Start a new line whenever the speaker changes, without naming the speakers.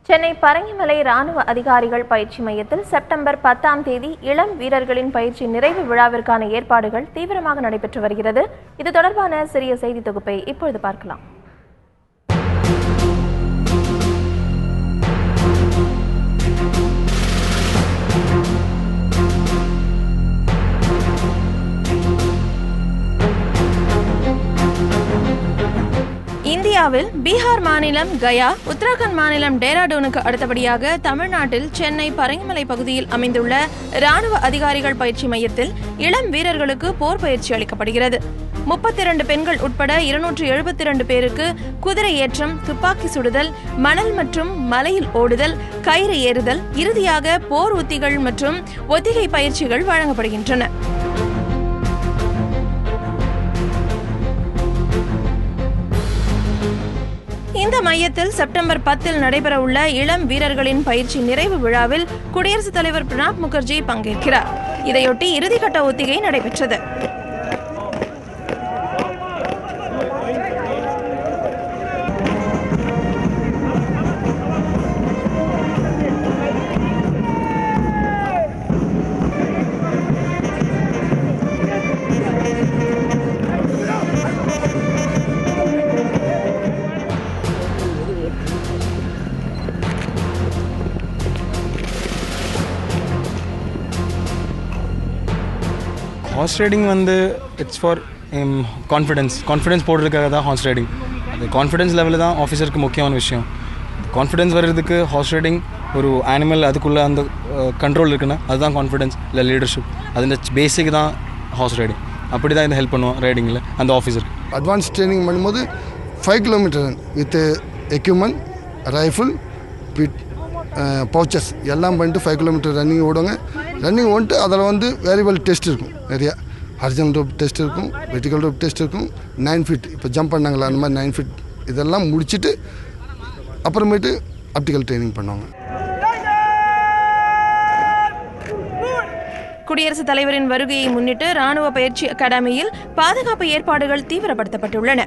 சென்னை பரங்கிமலை ராணுவ அதிகாரிகள் பயிற்சி மையத்தில் செப்டம்பர் 10ஆம் தேதி இளம் வீரர்களின் பயிற்சி நிறைவு விழாவிற்கான ஏற்பாடுகள் தீவிரமாக நடைபெற்று வருகிறது. இது தொடர்பான சிறிய செய்தி தொகுப்பை இப்பொழுது பார்க்கலாம். இந்தியாவில் பீகார் மாநிலம் கயா, உத்தராகண்ட் மாநிலம் டேராடூனுக்கு அடுத்தபடியாக தமிழ்நாட்டில் சென்னை பரங்கிமலை பகுதியில் அமைந்துள்ள ராணுவ அதிகாரிகள் பயிற்சி மையத்தில் இளம் வீரர்களுக்கு போர் பயிற்சி அளிக்கப்படுகிறது. 32 பெண்கள் உட்பட 272 பேருக்கு குதிரை ஏற்றம், துப்பாக்கி சுடுதல், மணல் மற்றும் மலையில் ஓடுதல், கயிறு ஏறுதல், இறுதியாக போர் உத்திகள் மற்றும் ஒத்திகை பயிற்சிகள் வழங்கப்படுகின்றன. இந்த மையத்தில் செப்டம்பர் 10 நடைபெறவுள்ள இளம் வீரர்களின் பயிற்சி நிறைவு விழாவில் குடியரசுத் தலைவர் பிரணாப் முகர்ஜி பங்கேற்கிறார். இதையொட்டி இறுதிக்கட்ட ஒத்திகை நடைபெற்றது.
Horse riding it's for confidence போடுறதுக்காக தான் ஹார்ஸ் ரைடிங். அது கான்ஃபிடென்ஸ் லெவலில் தான் ஆஃபீஸருக்கு முக்கியமான விஷயம். கான்ஃபிடென்ஸ் வர்றதுக்கு ஹார்ஸ் ரைடிங் ஒரு அனிமல் அதுக்குள்ளே அந்த கண்ட்ரோல் இருக்குன்னா அதுதான் கான்ஃபிடென்ஸ் இல்லை லீடர்ஷிப். அது பேசிக் தான் ஹார்ஸ் ரைடிங். அப்படி தான் இதை ஹெல்ப் பண்ணுவோம் ரைடிங்கில் அந்த ஆஃபீஸருக்கு.
அட்வான்ஸ் ட்ரைனிங் பண்ணும்போது 5 kilometre with equipment, rifle, bit, pouches எல்லாம் பண்ணிட்டு 5 கிலோமீட்டர் ரன்னிங் ஓடுவாங்க. ரன்னிங் ஓடிட்டு அதில் வேரியபிள் டெஸ்ட் இருக்கும். நிறையா ஹாரிசான்டல் ரோப் டெஸ்ட் இருக்கும், வெர்டிகல் ரோப் டெஸ்ட் இருக்கும், 9 ஃபீட் இப்போ ஜம்ப் பண்ணாங்களா அந்த மாதிரி 9 ஃபீட் இதெல்லாம் முடிச்சுட்டு அப்புறமேட்டு ஆப்டிக்கல் ட்ரைனிங் பண்ணுவாங்க.
குடியரசுத் தலைவரின் வருகையை முன்னிட்டு ராணுவ பயிற்சி அகாடமியில் பாதுகாப்பு ஏற்பாடுகள் தீவிரப்படுத்தப்பட்டுள்ளன.